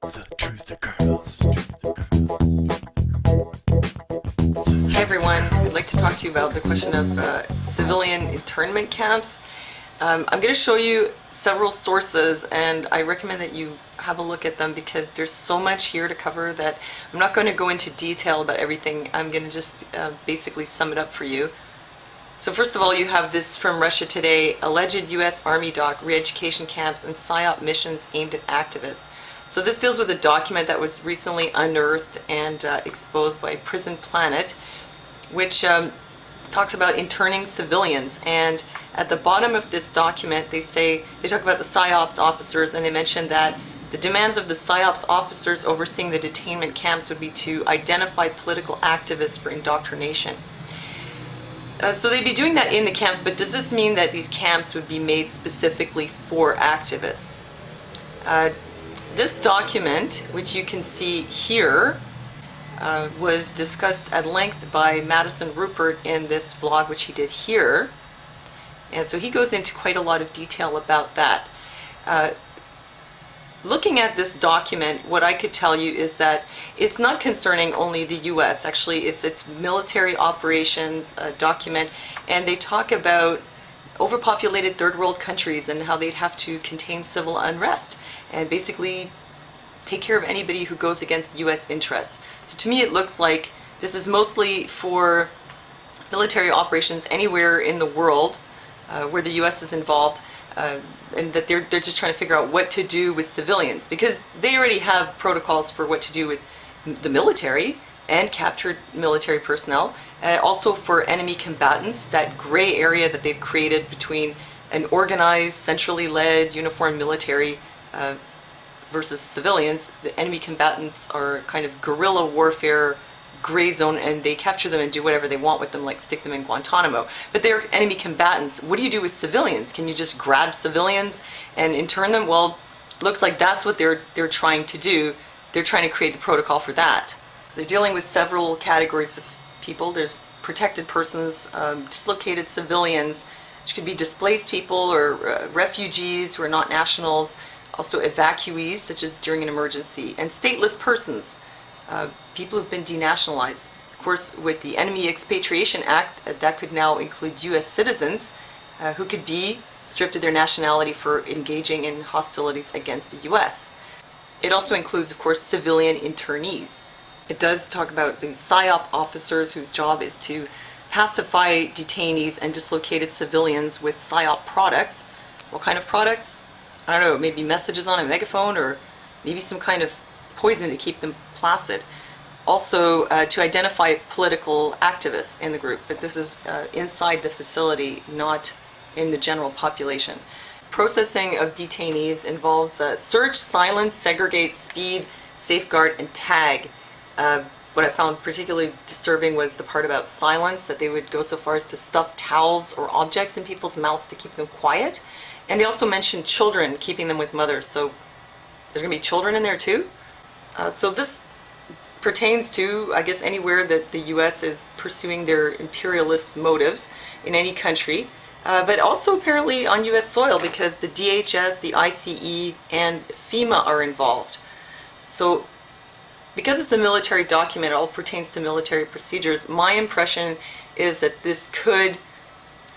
The truth occurs. Hi everyone, I'd like to talk to you about the question of civilian internment camps. I'm going to show you several sources, and I recommend that you have a look at them because there's so much here to cover that I'm not going to go into detail about everything. I'm going to just basically sum it up for you. So first of all, you have this from Russia Today: alleged U.S. Army doc, re-education camps and PSYOP missions aimed at activists. So this deals with a document that was recently unearthed and exposed by Prison Planet, which talks about interning civilians. And at the bottom of this document, they talk about the PSYOPs officers, and they mention that the demands of the PSYOPs officers overseeing the detainment camps would be to identify political activists for indoctrination. So they'd be doing that in the camps, but does this mean that these camps would be made specifically for activists? This document, which you can see here, was discussed at length by Madison Rupert in this vlog, which he did here. And so he goes into quite a lot of detail about that. Looking at this document, what I could tell you is that it's not concerning only the U.S. Actually, it's military operations document, and they talk about overpopulated third world countries and how they'd have to contain civil unrest and basically take care of anybody who goes against U.S. interests. So to me it looks like this is mostly for military operations anywhere in the world where the U.S. is involved, and that they're just trying to figure out what to do with civilians, because they already have protocols for what to do with the military and captured military personnel, also for enemy combatants, that gray area that they've created between an organized, centrally led, uniformed military versus civilians. The enemy combatants are kind of guerrilla warfare, gray zone, and they capture them and do whatever they want with them, like stick them in Guantanamo. But they're enemy combatants. What do you do with civilians? Can you just grab civilians and intern them? Well, looks like that's what they're trying to do. They're trying to create the protocol for that. They're dealing with several categories of people. There's protected persons, dislocated civilians, which could be displaced people or refugees who are not nationals, also evacuees, such as during an emergency, and stateless persons, people who've been denationalized. Of course, with the Enemy Expatriation Act, that could now include U.S. citizens who could be stripped of their nationality for engaging in hostilities against the U.S. It also includes, of course, civilian internees. It does talk about the PSYOP officers whose job is to pacify detainees and dislocated civilians with PSYOP products. What kind of products? I don't know, maybe messages on a megaphone, or maybe some kind of poison to keep them placid. Also to identify political activists in the group, but this is inside the facility, not in the general population. Processing of detainees involves search, silence, segregate, speed, safeguard, and tag. What I found particularly disturbing was the part about silence, that they would go so far as to stuff towels or objects in people's mouths to keep them quiet. And they also mentioned children, keeping them with mothers. So there's going to be children in there too? So this pertains to, I guess, anywhere that the U.S. is pursuing their imperialist motives in any country, but also apparently on U.S. soil, because the DHS, the ICE, and FEMA are involved. So because it's a military document, it all pertains to military procedures, my impression is that this could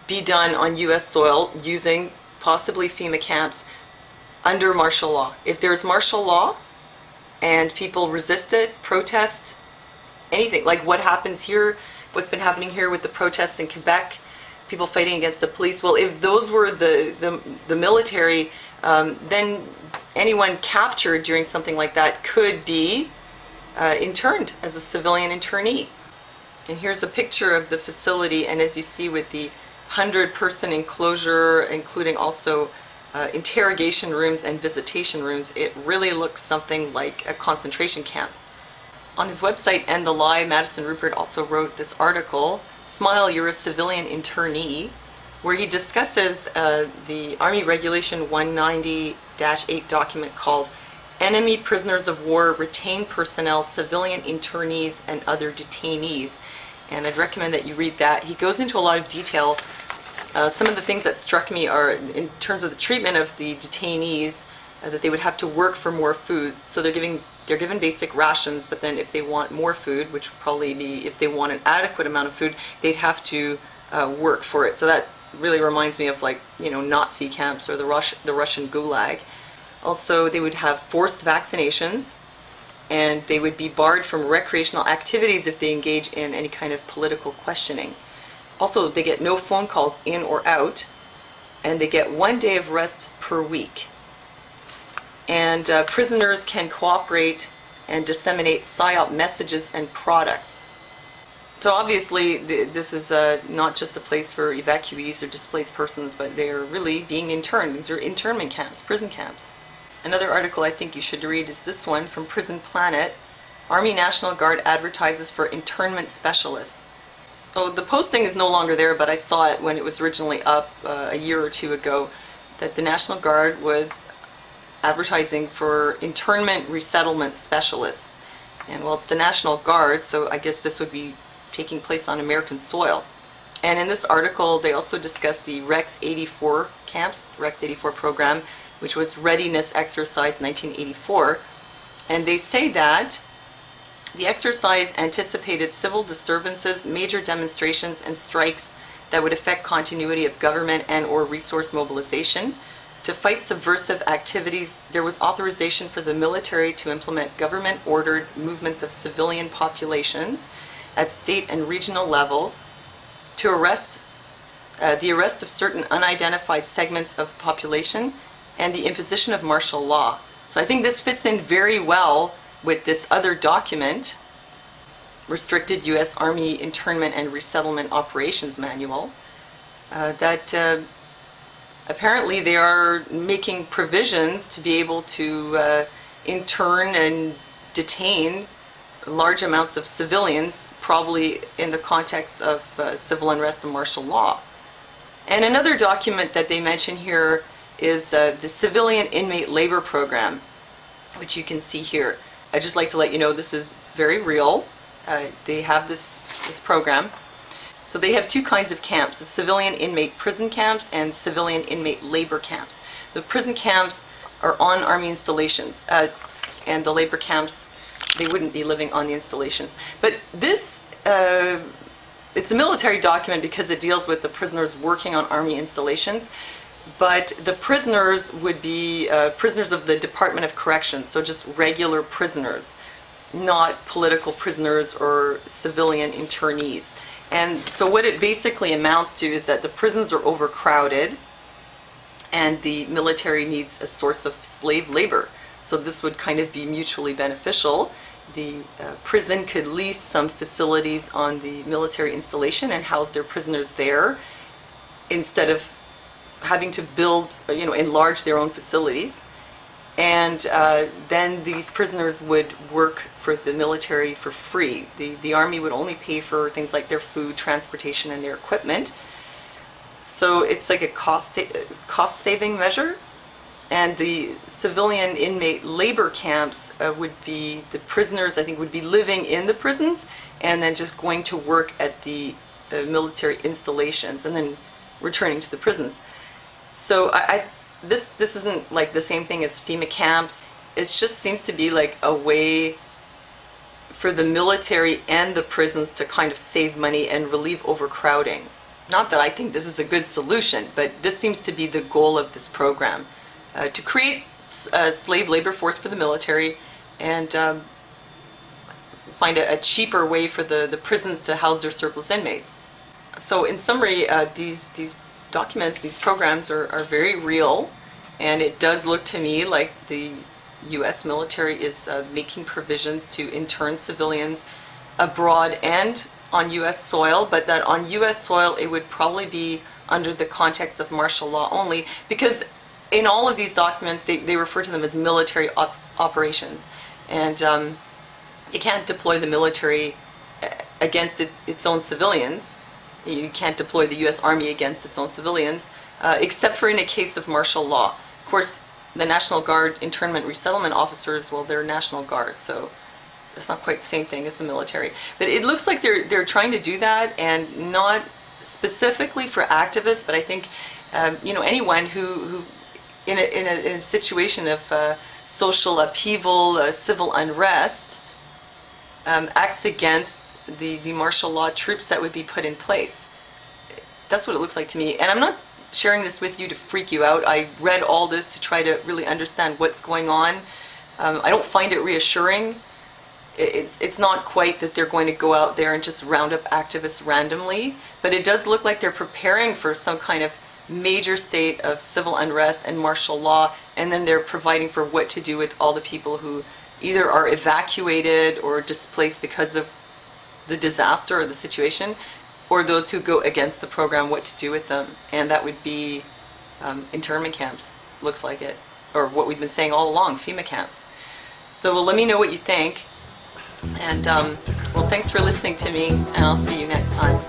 be done on U.S. soil using possibly FEMA camps under martial law. If there's martial law and people resist it, protest, anything, like what happens here, what's been happening here with the protests in Quebec, people fighting against the police, well, if those were the military, then anyone captured during something like that could be interned as a civilian internee. And here's a picture of the facility, and as you see, with the 100-person enclosure, including also interrogation rooms and visitation rooms, it really looks something like a concentration camp. On his website, End the Lie, Madison Rupert also wrote this article, Smile, You're a Civilian Internee, where he discusses the Army Regulation 190-8 document called Enemy Prisoners of War, Retained Personnel, Civilian Internees, and Other Detainees. And I'd recommend that you read that. He goes into a lot of detail. Some of the things that struck me are, in terms of the treatment of the detainees, that they would have to work for more food. So they're given basic rations, but then if they want more food, which would probably be if they want an adequate amount of food, they'd have to work for it. So that really reminds me of, like, Nazi camps or the Russian Gulag. Also, they would have forced vaccinations, and they would be barred from recreational activities if they engage in any kind of political questioning. Also, they get no phone calls in or out, and they get 1 day of rest per week. And prisoners can cooperate and disseminate PSYOP messages and products. So obviously, this is not just a place for evacuees or displaced persons, but they're really being interned. These are internment camps, prison camps. Another article I think you should read is this one from Prison Planet. Army National Guard advertises for internment specialists. So the posting is no longer there, but I saw it when it was originally up a year or two ago, that the National Guard was advertising for internment resettlement specialists. And well, it's the National Guard, so I guess this would be taking place on American soil. And in this article, they also discussed the Rex 84 camps, Rex 84 program, which was Readiness Exercise 1984. And they say that the exercise anticipated civil disturbances, major demonstrations, and strikes that would affect continuity of government and or resource mobilization. To fight subversive activities, there was authorization for the military to implement government-ordered movements of civilian populations at state and regional levels, to arrest the arrest of certain unidentified segments of population, and the imposition of martial law. So I think this fits in very well with this other document, Restricted U.S. Army Internment and Resettlement Operations Manual, that apparently they are making provisions to be able to intern and detain large amounts of civilians, probably in the context of civil unrest and martial law. And another document that they mention here is the Civilian Inmate Labor Program, which you can see here. I'd just like to let you know this is very real. They have this program. So they have two kinds of camps, the civilian inmate prison camps and civilian inmate labor camps. The prison camps are on Army installations, and the labor camps, they wouldn't be living on the installations. But this, it's a military document because it deals with the prisoners working on Army installations, but the prisoners would be prisoners of the Department of Corrections, so just regular prisoners, not political prisoners or civilian internees. And so what it basically amounts to is that the prisons are overcrowded and the military needs a source of slave labor. So this would kind of be mutually beneficial. The prison could lease some facilities on the military installation and house their prisoners there instead of having to build, enlarge their own facilities. And then these prisoners would work for the military for free. The Army would only pay for things like their food, transportation, and their equipment. So it's like a cost-saving measure. And the civilian inmate labor camps would be, the prisoners, I think, would be living in the prisons and then just going to work at the military installations and then returning to the prisons. So this isn't like the same thing as FEMA camps. It just seems to be like a way for the military and the prisons to kind of save money and relieve overcrowding. Not that I think this is a good solution, but this seems to be the goal of this program, to create a slave labor force for the military and find a cheaper way for the prisons to house their surplus inmates. So in summary, these documents, these programs are very real, and it does look to me like the U.S. military is making provisions to intern civilians abroad and on U.S. soil, but that on U.S. soil it would probably be under the context of martial law only, because in all of these documents they refer to them as military operations, and you can't deploy the military against its own civilians. You can't deploy the U.S. Army against its own civilians, except for in a case of martial law. Of course, the National Guard internment resettlement officers, well, they're National Guard, so it's not quite the same thing as the military. But it looks like they're trying to do that, and not specifically for activists, but I think anyone who in a situation of social upheaval, civil unrest, acts against the martial law troops that would be put in place. That's what it looks like to me. And I'm not sharing this with you to freak you out. I read all this to try to really understand what's going on. I don't find it reassuring. It's not quite that they're going to go out there and just round up activists randomly, but it does look like they're preparing for some kind of major state of civil unrest and martial law, and then they're providing for what to do with all the people who either are evacuated or displaced because of the disaster or the situation, or those who go against the program, what to do with them. And that would be internment camps, looks like it, or what we've been saying all along, FEMA camps. So well, let me know what you think. And well, thanks for listening to me, and I'll see you next time.